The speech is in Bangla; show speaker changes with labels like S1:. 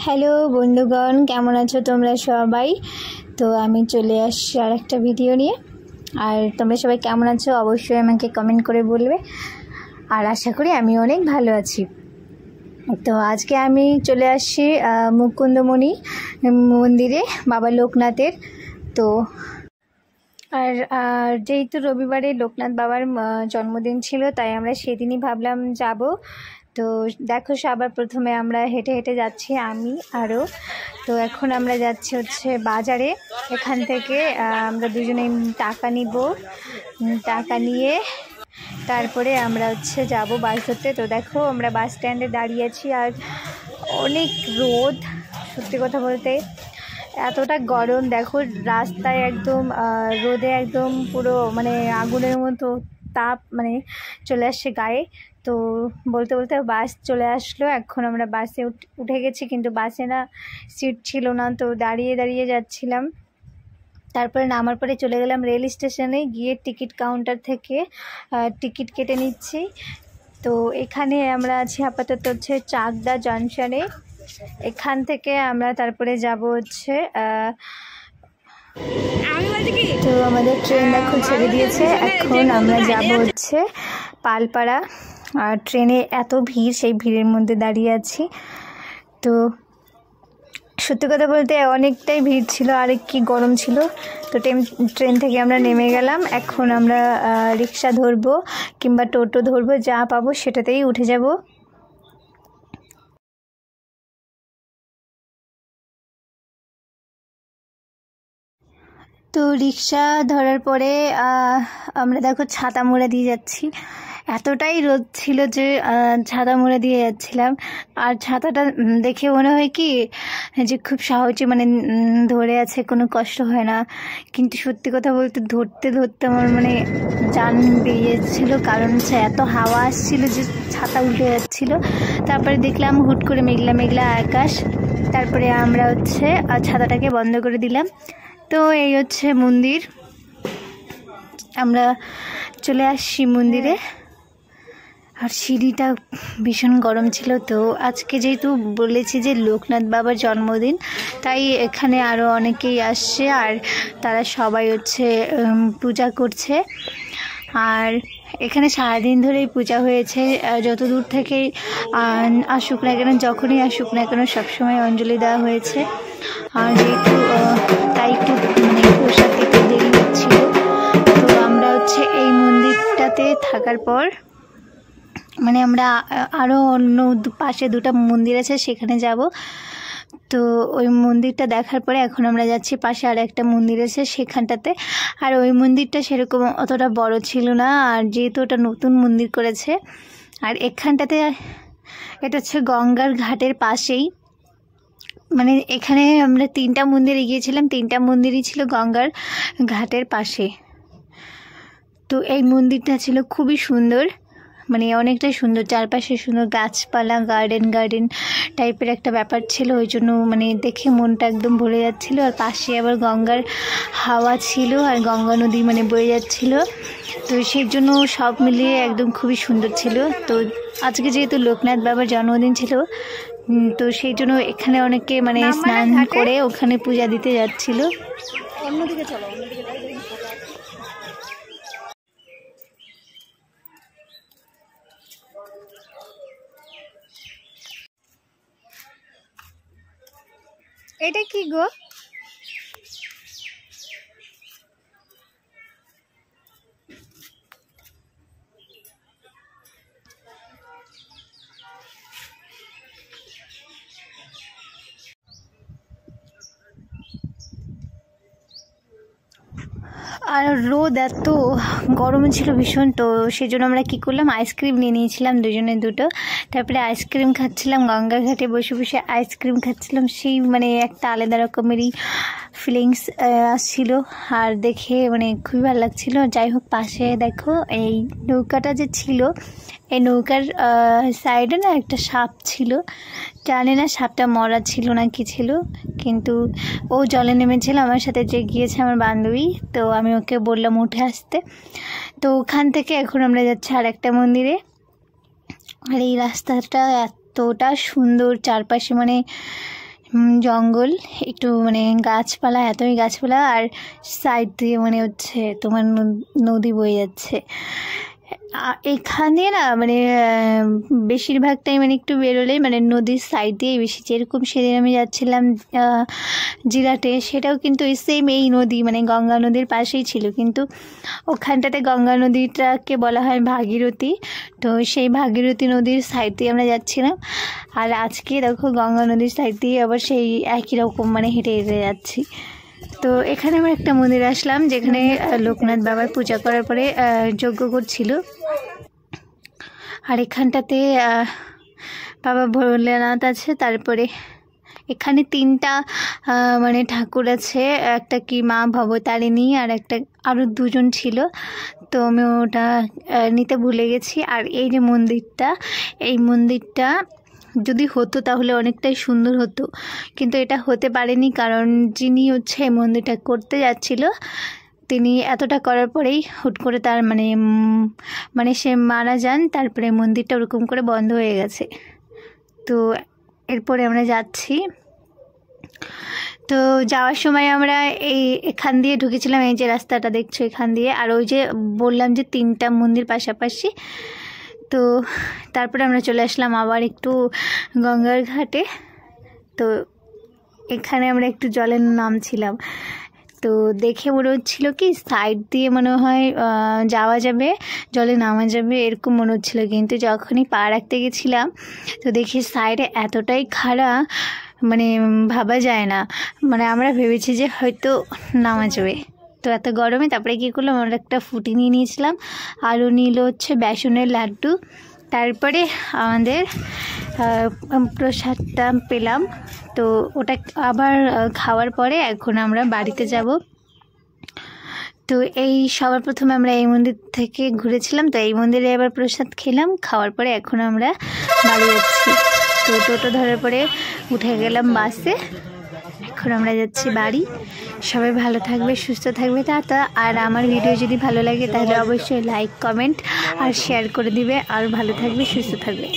S1: হ্যালো বন্ধুগণ, কেমন আছো তোমরা সবাই? তো আমি চলে আসছি আর একটা ভিডিও নিয়ে। আর তোমরা সবাই কেমন আছো অবশ্যই আমাকে কমেন্ট করে বলবে। আর আশা করি আমি অনেক ভালো আছি। তো আজকে আমি চলে আসছি মুকুন্দমণি মন্দিরে, বাবা লোকনাথের। তো আর যেহেতু রবিবারে লোকনাথ বাবার জন্মদিন ছিল, তাই আমরা সেদিনই ভাবলাম যাব। তো দেখো, সবার প্রথমে আমরা হেঁটে হেঁটে যাচ্ছি, আমি আরও। তো এখন আমরা যাচ্ছি হচ্ছে বাজারে। এখান থেকে আমরা দুজনে টাকা নিব, টাকা নিয়ে তারপরে আমরা হচ্ছে যাব বাস ধরতে। তো দেখো, আমরা বাস স্ট্যান্ডে দাঁড়িয়ে আছি, আর অনেক রোদ। সত্যি কথা বলতে এতটা গরম, দেখো রাস্তায় একদম রোদে একদম পুরো মানে আগুনের মতো তাপ মানে চলে আসছে গায়ে। তো বলতে বলতে বাস চলে আসলো। এখন আমরা বাসে উঠে গেছি, কিন্তু বাসে না সিট ছিল না, তো দাঁড়িয়ে দাঁড়িয়ে যাচ্ছিলাম। তারপরে নামার পরে চলে গেলাম রেল স্টেশনে, গিয়ে টিকিট কাউন্টার থেকে টিকিট কেটে নিচ্ছি। তো এখানে আমরা আছি আপাতত হচ্ছে চাকদা জংশনে। এখান থেকে আমরা তারপরে যাব হচ্ছে তো আমাদের ট্রেন দেখো ছেড়ে দিয়েছে। এখন আমরা যাব হচ্ছে পালপাড়া। আর ট্রেনে এত ভিড়, সেই ভিড়ের মধ্যে দাঁড়িয়ে আছি। তো সত্যি কথা বলতে অনেকটাই ভিড় ছিল, আর কি গরম ছিল। তো ট্রেন থেকে আমরা নেমে গেলাম। এখন আমরা রিক্সা ধরবো কিংবা টোটো ধরবো, যা পাবো সেটাতেই উঠে যাব। তো রিক্সা ধরার পরে আমরা দেখো ছাতা মোড়া দিয়ে যাচ্ছি। এতটাই রোদ ছিল যে ছাতা মোড়া দিয়ে যাচ্ছিলাম। আর ছাতাটা দেখে মনে হয় কি যে খুব সহজে মানে ধরে আছে, কোনো কষ্ট হয় না। কিন্তু সত্যি কথা বলতে ধরতে ধরতে আমার মানে জান বেরিয়েছিল, কারণ হচ্ছে এত হাওয়া আসছিল যে ছাতা উল্টে যাচ্ছিল। তারপরে দেখলাম হুট করে মেঘলা মেঘলা আকাশ। তারপরে আমরা হচ্ছে ছাতাটাকে বন্ধ করে দিলাম। তো এই হচ্ছে মন্দির, আমরা চলে আসছি মন্দিরে। আর সিঁড়িটা ভীষণ গরম ছিল। তো আজকে যেহেতু বলেছি যে লোকনাথ বাবার জন্মদিন, তাই এখানে আরও অনেকেই আসছে, আর তারা সবাই হচ্ছে পূজা করছে। আর এখানে সারাদিন ধরেই পূজা হয়েছে। যত দূর থেকে আসুক না কেন, যখনই আসুক না কেন, সবসময় অঞ্জলি দেওয়া হয়েছে। আর যেহেতু তাই একটু মানে প্রসাদ দিতে দেরি হচ্ছিল। তো আমরা হচ্ছে এই মন্দিরটাতে থাকার পর মানে আমরা আরও অন্য পাশে দুটো মন্দির আছে, সেখানে যাব। তো ওই মন্দিরটা দেখার পরে এখন আমরা যাচ্ছি পাশে আর একটা মন্দির আছে সেখানটাতে। আর ওই মন্দিরটা সেরকম অতটা বড় ছিল না, আর যেহেতু ওটা নতুন মন্দির করেছে। আর এখানটাতে এটা হচ্ছে গঙ্গার ঘাটের পাশেই, মানে এখানে আমরা 3টা মন্দিরে গিয়েছিলাম, 3টা মন্দিরই ছিল গঙ্গার ঘাটের পাশে। তো এই মন্দিরটা ছিল খুবই সুন্দর, মানে অনেকটাই সুন্দর, চারপাশে সুন্দর গাছপালা, গার্ডেন টাইপের একটা ব্যাপার ছিল। ওই জন্য মানে দেখে মনটা একদম ভরে যাচ্ছিল। আর পাশে আবার গঙ্গার হাওয়া ছিল, আর গঙ্গা নদী মানে বয়ে যাচ্ছিল। তো সেই জন্য সব মিলিয়ে একদম খুবই সুন্দর ছিল। তো আজকে যেহেতু লোকনাথ বাবার জন্মদিন ছিল, তো সেই জন্য এখানে অনেকে মানে স্নান করে ওখানে পূজা দিতে যাচ্ছিল। অন্যদিকে চলো, এটা কি গো? আর রোদ এত গরম ছিল ভীষণ। তো সেই জন্য আমরা কী করলাম, আইসক্রিম নিয়ে নিয়েছিলাম দুজনে দুটো। তারপরে আইসক্রিম খাচ্ছিলাম, গঙ্গার ঘাটে বসে বসে আইসক্রিম খাচ্ছিলাম। সেই মানে একটা আলাদা রকমেরই ফিলিংস আসছিল, আর দেখে মানে খুবই ভালো লাগছিলো। যাই হোক, পাশে দেখো এই নৌকাটা যে ছিল, এই নৌকার সাইডে না একটা সাপ ছিল। জানি না সাপটা মরা ছিল না কি ছিল, কিন্তু ও জলে নেমেছিল আমার সাথে, যে গিয়েছে আমার বান্ধবী। তো আমি ওকে বললাম উঠে আসতে। তো ওখান থেকে এখন আমরা যাচ্ছি আর একটা মন্দিরে। আর এই রাস্তাটা এতটা সুন্দর, চারপাশে মানে জঙ্গল, একটু মানে গাছপালা, এতই গাছপালা, আর সাইড দিয়ে মানে হচ্ছে তোমার নদী বয়ে যাচ্ছে। এখানে না মানে বেশিরভাগটাই মানে একটু বেরোলেই মানে নদীর সাইড দিয়েই বেশি। যেরকম সেদিন আমি যাচ্ছিলাম জিরাটে, সেটাও কিন্তু সেম এই নদী মানে গঙ্গা নদীর পাশেই ছিল, কিন্তু ওখানটাতে গঙ্গা নদীটাকে বলা হয় ভাগীরথী। তো সেই ভাগীরথী নদীর সাইড দিয়ে আমরা যাচ্ছিলাম, আর আজকে দেখো গঙ্গা নদীর সাইড দিয়ে আবার সেই একই রকম মানে হেঁটে হেঁটে যাচ্ছি। তো এখানে আমরা একটা মন্দির আসলাম, যেখানে লোকনাথ বাবার পূজা করার পরে যজ্ঞ করছিল। আর এখানটাতে বাবা ভোলেনাথ আছে, তারপরে এখানে 3টা মানে ঠাকুর আছে, একটা কি মা ভবতারিণী, আর একটা আরও 2জন ছিল, তো আমি ওটা নিতে ভুলে গেছি। আর এই যে মন্দিরটা, এই মন্দিরটা যদি হতো তাহলে অনেকটাই সুন্দর হতো, কিন্তু এটা হতে পারেনি, কারণ যিনি হচ্ছে এই মন্দিরটা করতে যাচ্ছিল তিনি এতটা করার পরেই হুট করে তার মানে সে মারা যান, তারপরে মন্দিরটা ওরকম করে বন্ধ হয়ে গেছে। তো এরপরে আমরা যাচ্ছি। তো যাওয়ার সময় আমরা এখান দিয়ে ঢুকেছিলাম, এই যে রাস্তাটা দেখছো এখান দিয়ে, আর ওই যে বললাম যে 3টা মন্দির পাশাপাশি। তো তারপরে আমরা চলে আসলাম আবার একটু গঙ্গার ঘাটে। তো এখানে আমরা একটু জলে নামছিলাম, তো দেখে মনে হচ্ছিলো কি সাইড দিয়ে মনে হয় যাওয়া যাবে, জলে নামা যাবে এরকম মনে হচ্ছিলো, কিন্তু যখনই পা রাখতে গেছিলাম তো দেখি সাইডে এতটাই খাড়া মানে ভাবা যায় না। মানে আমরা ভেবেছি যে হয়তো নামা যাবে। তো এত গরমে তারপরে কী করলাম, আমরা একটা ফুটি নিয়ে নিয়েছিলাম, আরও নিল হচ্ছে বেসনের লাড্ডু। তারপরে আমাদের প্রসাদটা পেলাম। তো ওটা আবার খাওয়ার পরে এখন আমরা বাড়িতে যাব। তো এই সবার প্রথমে আমরা এই মন্দির থেকে ঘুরেছিলাম, তো এই মন্দিরে এবার প্রসাদ খেলাম, খাওয়ার পরে এখন আমরা বাড়ি যাচ্ছি। তো টোটো ধরার পরে উঠে গেলাম বাসে, এখন আমরা যাচ্ছি বাড়ি। সবাই ভালো থাকবে, সুস্থ থাকবে, টাটা। আর আমার ভিডিও যদি ভালো লাগে তাহলে অবশ্যই লাইক, কমেন্ট আর শেয়ার করে দিবে। আর ভালো থাকবে, সুস্থ থাকবে।